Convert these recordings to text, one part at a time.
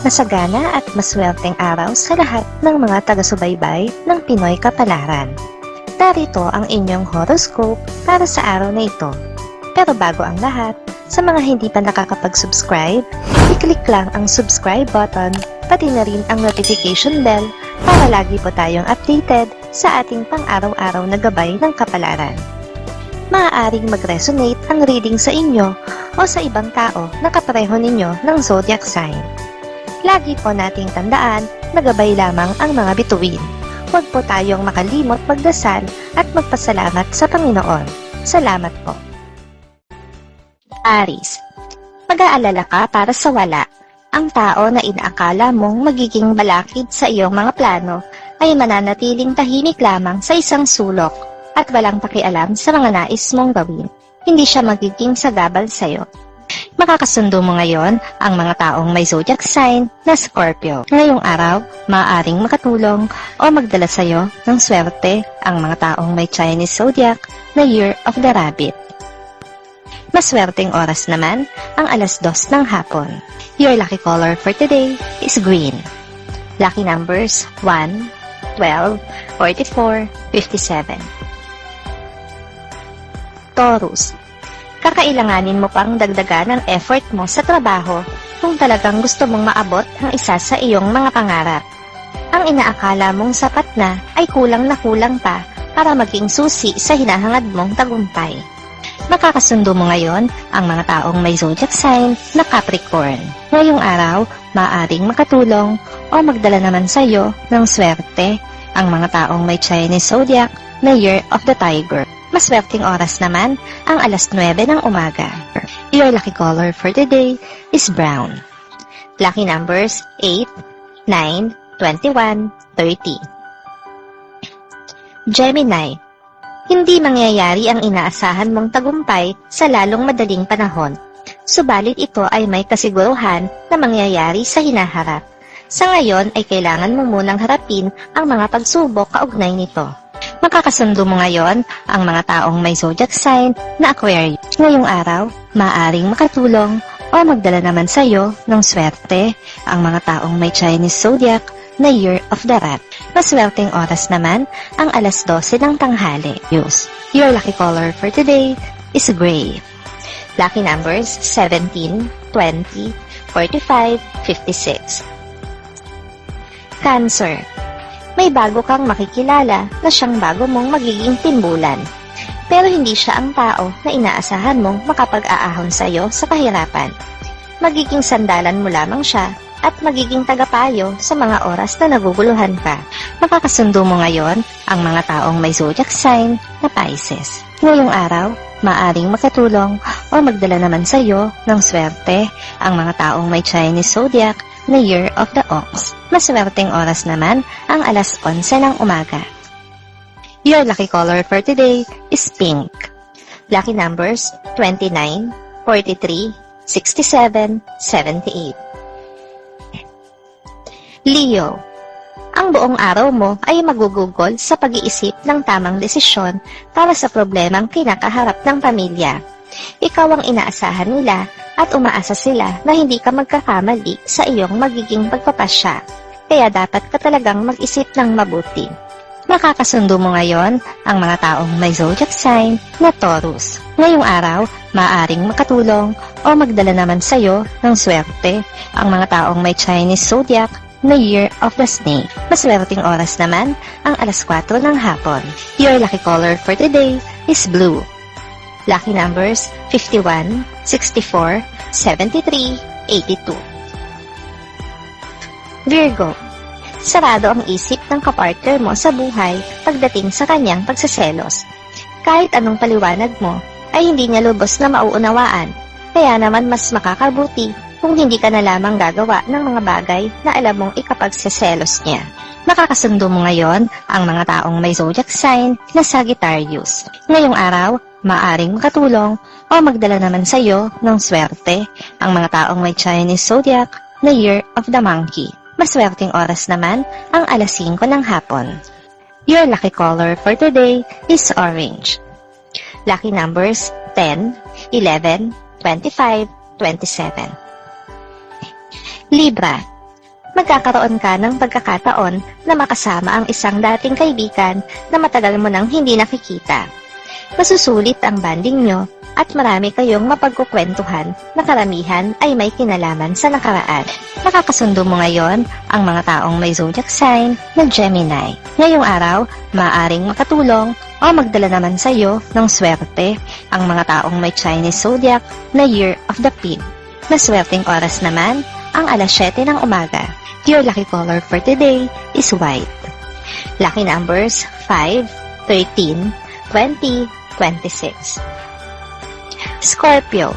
Masagana at maswerteng araw sa lahat ng mga taga-subaybay ng Pinoy Kapalaran. Narito ang inyong horoscope para sa araw na ito. Pero bago ang lahat, sa mga hindi pa nakakapag-subscribe, i-click lang ang subscribe button, pati na rin ang notification bell para lagi po tayong updated sa ating pang-araw-araw na gabay ng kapalaran. Maaaring mag-resonate ang reading sa inyo o sa ibang tao na kapareho ninyo ng zodiac sign. Lagi po nating tandaan na gabay lamang ang mga bituin. Huwag po tayong makalimot magdasal at magpasalamat sa Panginoon. Salamat po. Aries, mag-aalala ka para sa wala. Ang tao na inaakala mong magiging balakid sa iyong mga plano ay mananatiling tahimik lamang sa isang sulok at walang pakialam sa mga nais mong gawin. Hindi siya magiging sagabal sa iyo. Makakasundo mo ngayon ang mga taong may zodiac sign na Scorpio. Ngayong araw, maaaring makatulong o magdala sa iyo ng swerte ang mga taong may Chinese zodiac na Year of the Rabbit. Maswerteng oras naman ang 2:00 ng hapon. Your lucky color for today is green. Lucky numbers 1, 12, 44, 57. Taurus, kakailanganin mo pang dagdagan ang effort mo sa trabaho kung talagang gusto mong maabot ang isa sa iyong mga pangarap. Ang inaakala mong sapat na ay kulang na kulang pa para maging susi sa hinahangad mong tagumpay. Makakasundo mo ngayon ang mga taong may zodiac sign na Capricorn. Ngayong araw, maaaring makatulong o magdala naman sa iyo ng swerte ang mga taong may Chinese zodiac na Year of the Tiger. Maswerteng oras naman ang 9:00 ng umaga. Your lucky color for today is brown. Lucky numbers 8, 9, 21, 30. Gemini, hindi mangyayari ang inaasahan mong tagumpay sa lalong madaling panahon. Subalit ito ay may kasiguruhan na mangyayari sa hinaharap. Sa ngayon ay kailangan mo munang harapin ang mga pagsubok kaugnay nito. Makakasundo mo ngayon ang mga taong may zodiac sign na Aquarius. Ngayong araw, maaaring makatulong o magdala naman sa iyo ng swerte ang mga taong may Chinese zodiac na Year of the Rat. Maswerteng oras naman ang 12:00 ng tanghali. Your lucky color for today is gray. Lucky numbers 17, 20, 45, 56. Cancer, may bago kang makikilala na siyang bago mong magiging timbulan. Pero hindi siya ang tao na inaasahan mong makapag-aahon sa iyo sa kahirapan. Magiging sandalan mo lamang siya at magiging tagapayo sa mga oras na naguguluhan ka. Makakasundo mo ngayon ang mga taong may zodiac sign na Pisces. Ngayong araw, maaring makatulong o magdala naman sa iyo ng swerte ang mga taong may Chinese zodiac na Year of the Ox. Maswerteng oras naman ang 11:00 ng umaga. Your lucky color for today is pink. Lucky numbers 29, 43, 67, 78. Leo, ang buong araw mo ay magugugol sa pag-iisip ng tamang desisyon para sa problemang kinakaharap ng pamilya. Ikaw ang inaasahan nila at umaasa sila na hindi ka magkakamali sa iyong magiging pagpapasya. Kaya dapat ka talagang mag-isip ng mabuti. Makakasundo mo ngayon ang mga taong may zodiac sign na Taurus. Ngayong araw, maaaring makatulong o magdala naman sa iyo ng swerte ang mga taong may Chinese zodiac na Year of the Snake. Maswerteng oras naman ang 4:00 ng hapon. Your lucky color for today is blue. Lucky numbers 51, 64, 73, 82. Virgo, sarado ang isip ng kapartner mo sa buhay pagdating sa kanyang pagseselos. Kahit anong paliwanag mo, ay hindi niya lubos na mauunawaan. Kaya naman mas makakabuti kung hindi ka na lamang gagawa ng mga bagay na alam mong ikapagseselos niya. Makakasundo mo ngayon ang mga taong may zodiac sign na Sagittarius. Ngayong araw, maaring makatulong o magdala naman sa iyo ng swerte ang mga taong may Chinese zodiac na Year of the Monkey. Maswerteng oras naman ang 5:00 ng hapon. Your lucky color for today is orange. Lucky numbers 10, 11, 25, 27. Libra, Magkakaroon ka ng pagkakataon na makasama ang isang dating kaibigan na matagal mo nang hindi nakikita. Masusulit ang banding nyo at marami kayong mapagkukwentuhan na karamihan ay may kinalaman sa nakaraan. Makakasundo mo ngayon ang mga taong may zodiac sign na Gemini. Ngayong araw, maaaring makatulong o magdala naman sa iyo ng swerte ang mga taong may Chinese zodiac na Year of the Pig. Maswerteng oras naman ang alas 7 ng umaga. Your lucky color for today is white. Lucky numbers 5, 13, 20, 26. Scorpio.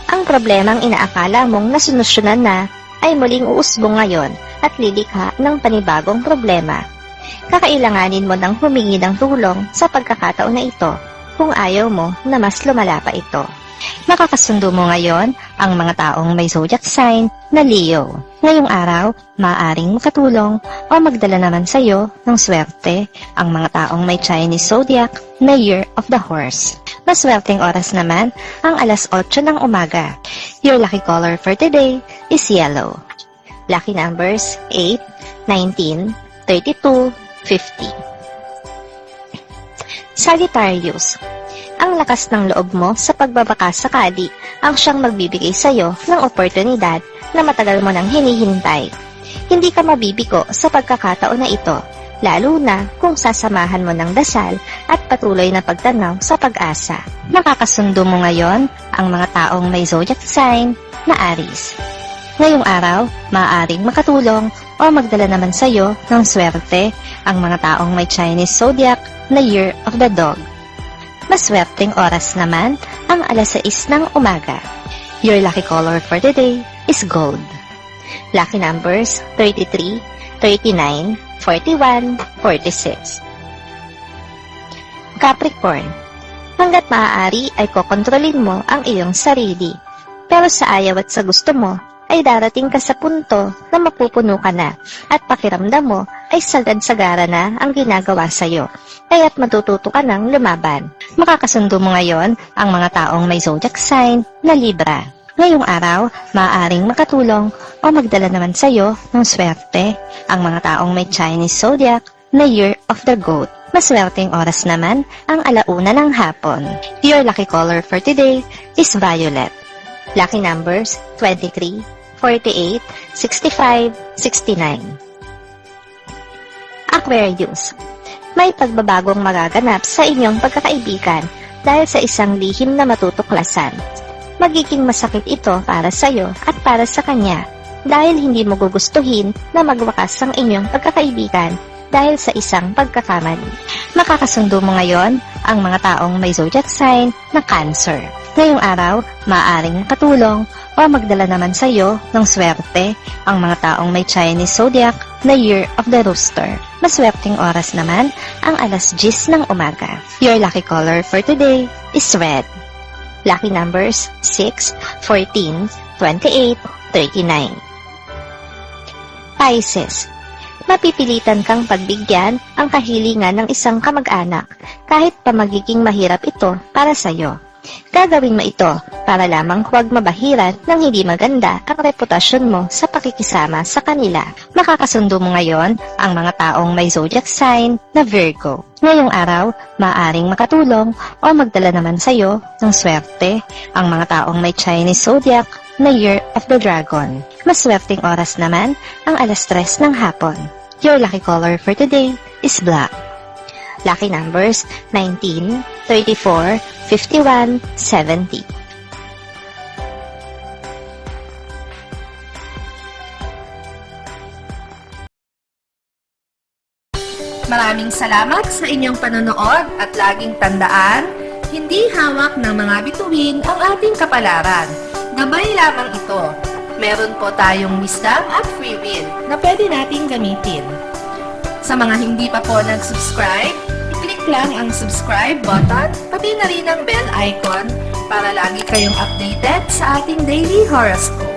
Ang problemang inaakala mong nasolusyonan na ay muling uusbong ngayon at lilikha ng panibagong problema. Kakailanganin mo nang humingi ng tulong sa pagkakataon na ito kung ayaw mo na mas lumala pa ito. Makakasundo mo ngayon ang mga taong may zodiac sign na Leo. Ngayong araw, maaaring makatulong o magdala naman sa iyo ng swerte ang mga taong may Chinese zodiac na Year of the Horse. Maswerteng oras naman ang alas 8 ng umaga. Your lucky color for today is yellow. Lucky numbers 8, 19, 32, 50. Sagittarius. Ang lakas ng loob mo sa pagbabakas sakali ang siyang magbibigay sa iyo ng oportunidad na matagal mo nang hinihintay. Hindi ka mabibigo sa pagkakataon na ito, lalo na kung sasamahan mo ng dasal at patuloy na pagtanaw sa pag-asa. Makakasundo mo ngayon ang mga taong may zodiac sign na Aries. Ngayong araw, maaaring makatulong o magdala naman sa iyo ng swerte ang mga taong may Chinese zodiac na Year of the Dog. Maswerteng oras naman ang alas 6 ng umaga. Your lucky color for today is gold. Lucky numbers 33, 39, 41, 46. Capricorn. Hanggat maaari ay kokontrolin mo ang iyong sarili. Pero sa ayaw at sa gusto mo, ay darating ka sa punto na mapupuno ka na at pakiramdam mo ay sagad-sagara na ang ginagawa sa'yo. Kaya't matututo ka ng lumaban. Makakasundo mo ngayon ang mga taong may zodiac sign na Libra. Ngayong araw, maaaring makatulong o magdala naman sa iyo ng swerte ang mga taong may Chinese zodiac na Year of the Goat. Maswerteng oras naman ang alauna ng hapon. Your lucky color for today is violet. Lucky numbers 23, 48, 65, 69. Aquarius. May pagbabagong magaganap sa inyong pagkakaibigan dahil sa isang lihim na matutuklasan. Magiging masakit ito para sa iyo at para sa kanya dahil hindi mo gugustuhin na magwakas ang inyong pagkakaibigan dahil sa isang pagkakamali. Makakasundo mo ngayon ang mga taong may zodiac sign na Cancer. Ngayong araw, maaaring makatulong o magdala naman sa iyo ng swerte ang mga taong may Chinese zodiac na Year of the Rooster. Maswerteng oras naman ang alas 10 ng umaga. Your lucky color for today is red. Lucky numbers 6, 14, 28, 39. Pisces. Mapipilitan kang pagbigyan ang kahilingan ng isang kamag-anak kahit pa magiging mahirap ito para sa iyo. Gagawin mo ito para lamang huwag mabahiran ng hindi maganda ang reputasyon mo sa pakikisama sa kanila. Makakasundo mo ngayon ang mga taong may zodiac sign na Virgo. Ngayong araw, maaaring makatulong o magdala naman sa iyo ng swerte ang mga taong may Chinese zodiac na Year of the Dragon. Maswerteng oras naman ang alas 3 ng hapon. Your lucky color for today is black. Lucky numbers 19, 34, 51, 70. Maraming salamat sa inyong panonood at laging tandaan, hindi hawak ng mga bituin ang ating kapalaran. Gabay lamang ito. Meron po tayong wisdom at free will na pwede nating gamitin. Sa mga hindi pa po nag-subscribe, i-click lang ang subscribe button, pati na rin ang bell icon para lagi kayong updated sa ating daily horoscope.